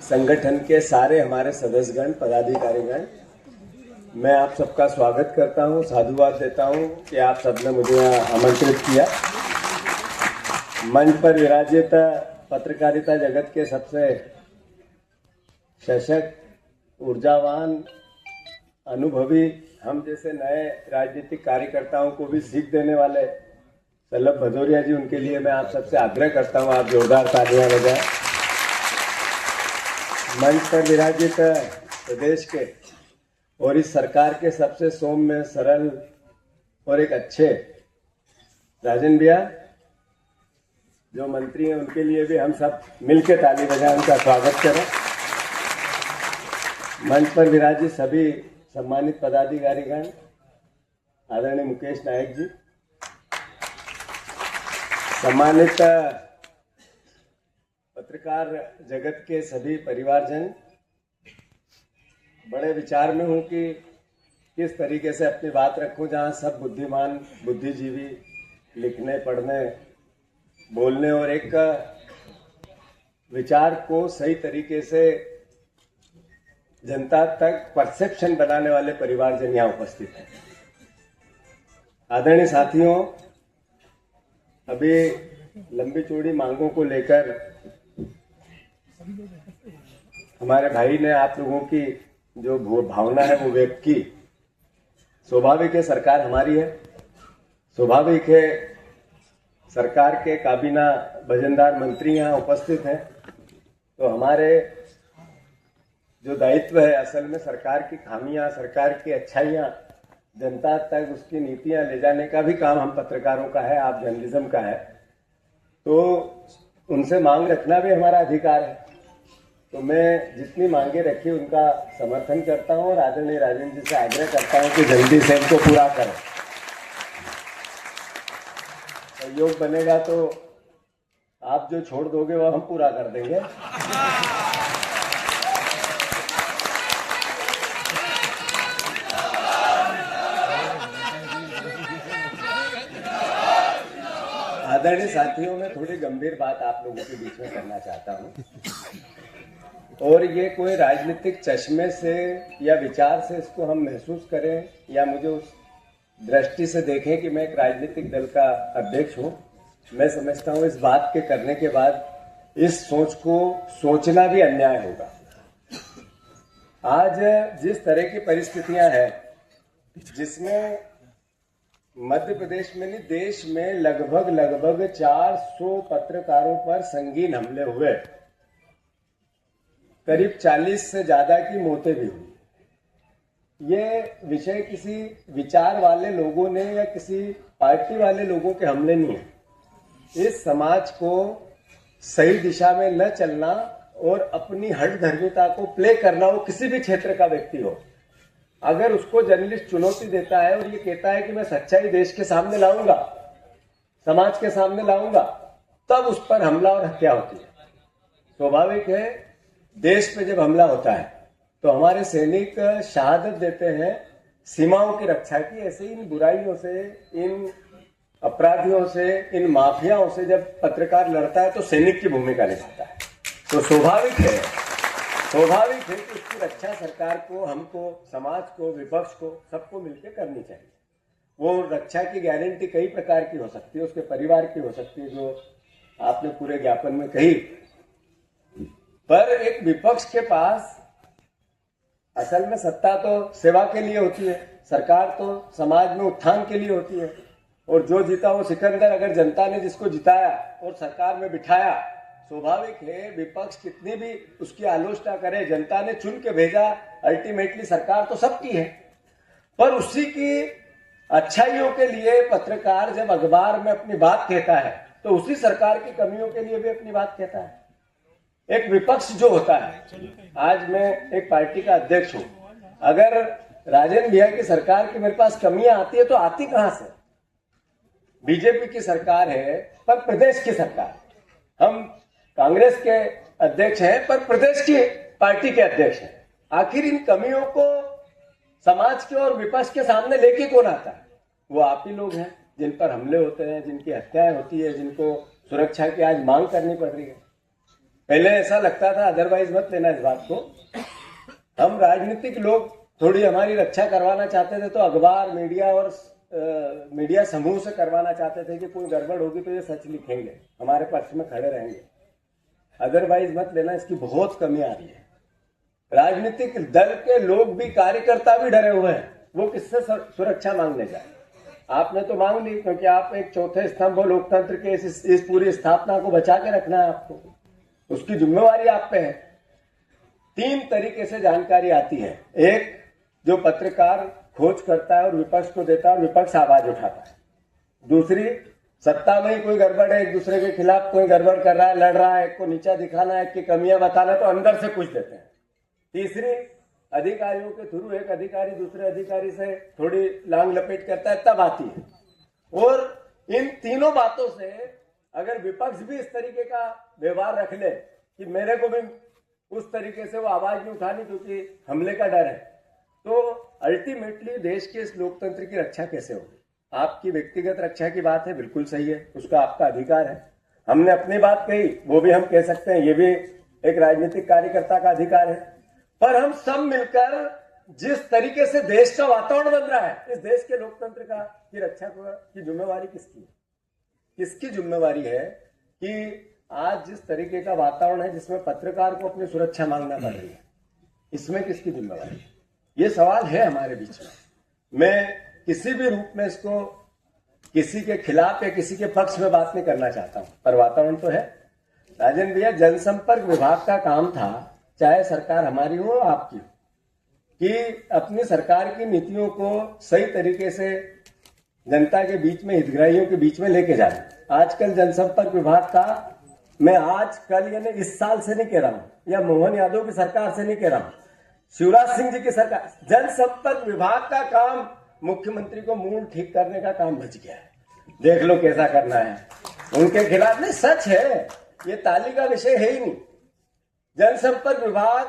संगठन के सारे हमारे सदस्यगण, पदाधिकारीगण, मैं आप सबका स्वागत करता हूं, साधुवाद देता हूं कि आप सबने मुझे यहाँ आमंत्रित किया। मंच पर विराजित पत्रकारिता जगत के सबसे सशक्त, ऊर्जावान, अनुभवी, हम जैसे नए राजनीतिक कार्यकर्ताओं को भी सीख देने वाले सल्लभ भदौरिया जी, उनके लिए मैं आप सबसे आग्रह करता हूं आप जोरदार तालियां बजाएं। मंच पर विराजित प्रदेश के और इस सरकार के सबसे सौम्य, सरल और एक अच्छे राजन भैया जो मंत्री हैं, उनके लिए भी हम सब मिलकर ताली बजाएं, उनका स्वागत करें। मंच पर विराजित सभी सम्मानित पदाधिकारीगण, आदरणीय मुकेश नायक जी, सम्मानित पत्रकार जगत के सभी परिवारजन, बड़े विचार में हूं कि किस तरीके से अपनी बात रखूं जहां सब बुद्धिमान, बुद्धिजीवी लिखने, पढ़ने, बोलने और एक विचार को सही तरीके से जनता तक परसेप्शन बनाने वाले परिवारजन यहां उपस्थित हैं। आदरणीय साथियों, अभी लंबी चौड़ी मांगों को लेकर हमारे भाई ने आप लोगों की जो भावना है वो व्यक्त की। स्वाभाविक है, सरकार हमारी है, स्वाभाविक है सरकार के काबीना वजनदार मंत्री यहाँ उपस्थित हैं, तो हमारे जो दायित्व है असल में सरकार की खामियां, सरकार की अच्छाइयां जनता तक उसकी नीतियां ले जाने का भी काम हम पत्रकारों का है, आप जर्नलिज्म का है, तो उनसे मांग रखना भी हमारा अधिकार है। तो मैं जितनी मांगे रखी उनका समर्थन करता हूं और आदरणीय राजन जी से आग्रह करता हूं कि जल्दी से इनको पूरा करें। सहयोग बनेगा तो आप जो छोड़ दोगे वो हम पूरा कर देंगे। आदरणीय साथियों, मैं थोड़ी गंभीर बात आप लोगों के बीच में करना चाहता हूं, और ये कोई राजनीतिक चश्मे से या विचार से इसको हम महसूस करें या मुझे उस दृष्टि से देखें कि मैं एक राजनीतिक दल का अध्यक्ष हूं। मैं समझता हूं इस बात के करने के बाद इस सोच को सोचना भी अन्याय होगा। आज जिस तरह की परिस्थितियां हैं जिसमें मध्य प्रदेश में नहीं, देश में लगभग 400 पत्रकारों पर संगीन हमले हुए, करीब 40 से ज्यादा की मौतें भी हुई। ये विषय किसी विचार वाले लोगों ने या किसी पार्टी वाले लोगों के हमले नहीं है। इस समाज को सही दिशा में न चलना और अपनी हठ धर्मिता को प्ले करना, वो किसी भी क्षेत्र का व्यक्ति हो, अगर उसको जर्नलिस्ट चुनौती देता है और ये कहता है कि मैं सच्चाई देश के सामने लाऊंगा, समाज के सामने लाऊंगा, तब उस पर हमला और हत्या होती है। स्वाभाविक है, देश पे जब हमला होता है तो हमारे सैनिक शहादत देते हैं सीमाओं की रक्षा की। ऐसे इन बुराइयों से, इन अपराधियों से, इन माफियाओं से जब पत्रकार लड़ता है तो सैनिक की भूमिका निभाता है। तो स्वाभाविक है कि उसकी रक्षा सरकार को, हमको, समाज को, विपक्ष को, सबको मिलकर करनी चाहिए। वो रक्षा की गारंटी कई प्रकार की हो सकती है, उसके परिवार की हो सकती है, जो आपने पूरे ज्ञापन में कही, पर एक विपक्ष के पास असल में सत्ता तो सेवा के लिए होती है, सरकार तो समाज में उत्थान के लिए होती है, और जो जीता वो सिकंदर, अगर जनता ने जिसको जिताया और सरकार में बिठाया, स्वाभाविक है विपक्ष कितनी भी उसकी आलोचना करे, जनता ने चुन के भेजा, अल्टीमेटली सरकार तो सबकी है। पर उसी की अच्छाइयों के लिए पत्रकार जब अखबार में अपनी बात कहता है तो उसी सरकार की कमियों के लिए भी अपनी बात कहता है। एक विपक्ष जो होता है, आज मैं एक पार्टी का अध्यक्ष हूं, अगर राजन भैया की सरकार की मेरे पास कमियां आती है तो आती कहां से? बीजेपी की सरकार है पर प्रदेश की सरकार, हम कांग्रेस के अध्यक्ष हैं पर प्रदेश की पार्टी के अध्यक्ष हैं। आखिर इन कमियों को समाज के और विपक्ष के सामने लेके कौन आता है? वो आप ही लोग हैं जिन पर हमले होते हैं, जिनकी हत्याएं होती है, जिनको सुरक्षा की आज मांग करनी पड़ रही है। पहले ऐसा लगता था, अदरवाइज मत लेना इस बात को, हम राजनीतिक लोग थोड़ी हमारी रक्षा करवाना चाहते थे तो अखबार, मीडिया और मीडिया समूह से करवाना चाहते थे कि कोई गड़बड़ होगी तो ये सच लिखेंगे, हमारे पक्ष में खड़े रहेंगे। अदरवाइज मत लेना, इसकी बहुत कमी आ रही है। राजनीतिक दल के लोग भी, कार्यकर्ता भी डरे हुए हैं, वो किससे सुरक्षा मांगने जाए। आपने तो मांग ली, क्योंकि आप एक चौथे स्तंभ हो लोकतंत्र के, इस पूरी स्थापना को बचा के रखना है आपको, उसकी जिम्मेवारी आप पे है। 3 तरीके से जानकारी आती है। एक, जो पत्रकार खोज करता है और विपक्ष को देता है और विपक्ष आवाज उठाता है। दूसरी, सत्ता में ही कोई गड़बड़ है, एक दूसरे के खिलाफ कोई गड़बड़ कर रहा है, लड़ रहा है, एक को नीचा दिखाना है, एक की कमियां बताना, तो अंदर से कुछ देते हैं। तीसरी, अधिकारियों के थ्रू एक अधिकारी दूसरे अधिकारी से थोड़ी लांग लपेट करता है, तब आती है। और इन तीनों बातों से अगर विपक्ष भी इस तरीके का व्यवहार रख ले कि मेरे को भी उस तरीके से वो आवाज नहीं उठानी क्योंकि हमले का डर है, तो अल्टीमेटली देश के इस लोकतंत्र की रक्षा कैसे होगी। आपकी व्यक्तिगत रक्षा की बात है, बिल्कुल सही है, उसका आपका अधिकार है। हमने अपनी बात कही, वो भी हम कह सकते हैं, ये भी एक राजनीतिक कार्यकर्ता का अधिकार है। पर हम सब मिलकर जिस तरीके से देश का वातावरण बन रहा है, इस देश के लोकतंत्र की रक्षा की जिम्मेवारी किसकी है? किसकी जिम्मेवारी है कि आज जिस तरीके का वातावरण है जिसमें पत्रकार को अपनी सुरक्षा मांगना पड़ रही है, इसमें किसकी जिम्मेवारी है? ये सवाल है हमारे बीच में। मैं किसी भी रूप में इसको किसी के खिलाफ या किसी के पक्ष में बात नहीं करना चाहता हूं, पर वातावरण तो है। राजन भैया, जनसंपर्क विभाग का काम था, चाहे सरकार हमारी हो आपकी हो, कि अपनी सरकार की नीतियों को सही तरीके से जनता के बीच में, हितग्राहियों के बीच में लेके जाना। आजकल जनसंपर्क विभाग का, मैं आज कल यानी इस साल से नहीं कह रहा हूं, या मोहन यादव की सरकार से नहीं कह रहा हूं, शिवराज सिंह जी की सरकार, जनसंपर्क विभाग का काम मुख्यमंत्री को मूड ठीक करने का काम बच गया है। देख लो कैसा करना है उनके खिलाफ। नहीं, सच है, ये ताली का विषय है ही नहीं। जनसंपर्क विभाग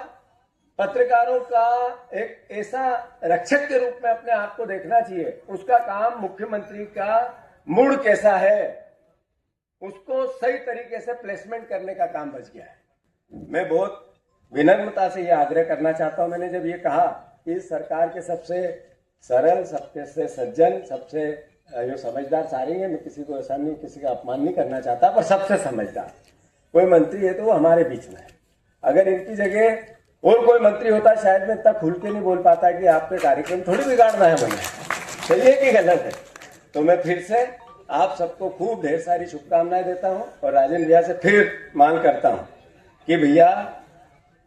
पत्रकारों का एक ऐसा रक्षक के रूप में अपने आप को देखना चाहिए। उसका काम मुख्यमंत्री का मूड कैसा है उसको सही तरीके से प्लेसमेंट करने का काम बच गया है। मैं बहुत विनम्रता से यह आग्रह करना चाहता हूं, मैंने जब ये कहा कि सरकार के सबसे सरल, सबसे सज्जन, सबसे जो समझदार सारे हैं, मैं किसी को ऐसा नहीं, किसी का अपमान नहीं करना चाहता, पर सबसे समझदार कोई मंत्री है तो वो हमारे बीच में है। अगर इनकी जगह और कोई मंत्री होता शायद मैं इतना खुल के नहीं बोल पाता कि आपके कार्यक्रम थोड़ी बिगाड़ना है मुझे, सही है कि गलत है। तो मैं फिर से आप सबको खूब ढेर सारी शुभकामनाएं देता हूं और राजन भैया से फिर मांग करता हूं कि भैया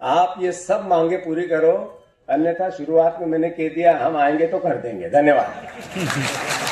आप ये सब मांगे पूरी करो, अन्यथा शुरुआत में मैंने कह दिया हम आएंगे तो कर देंगे। धन्यवाद।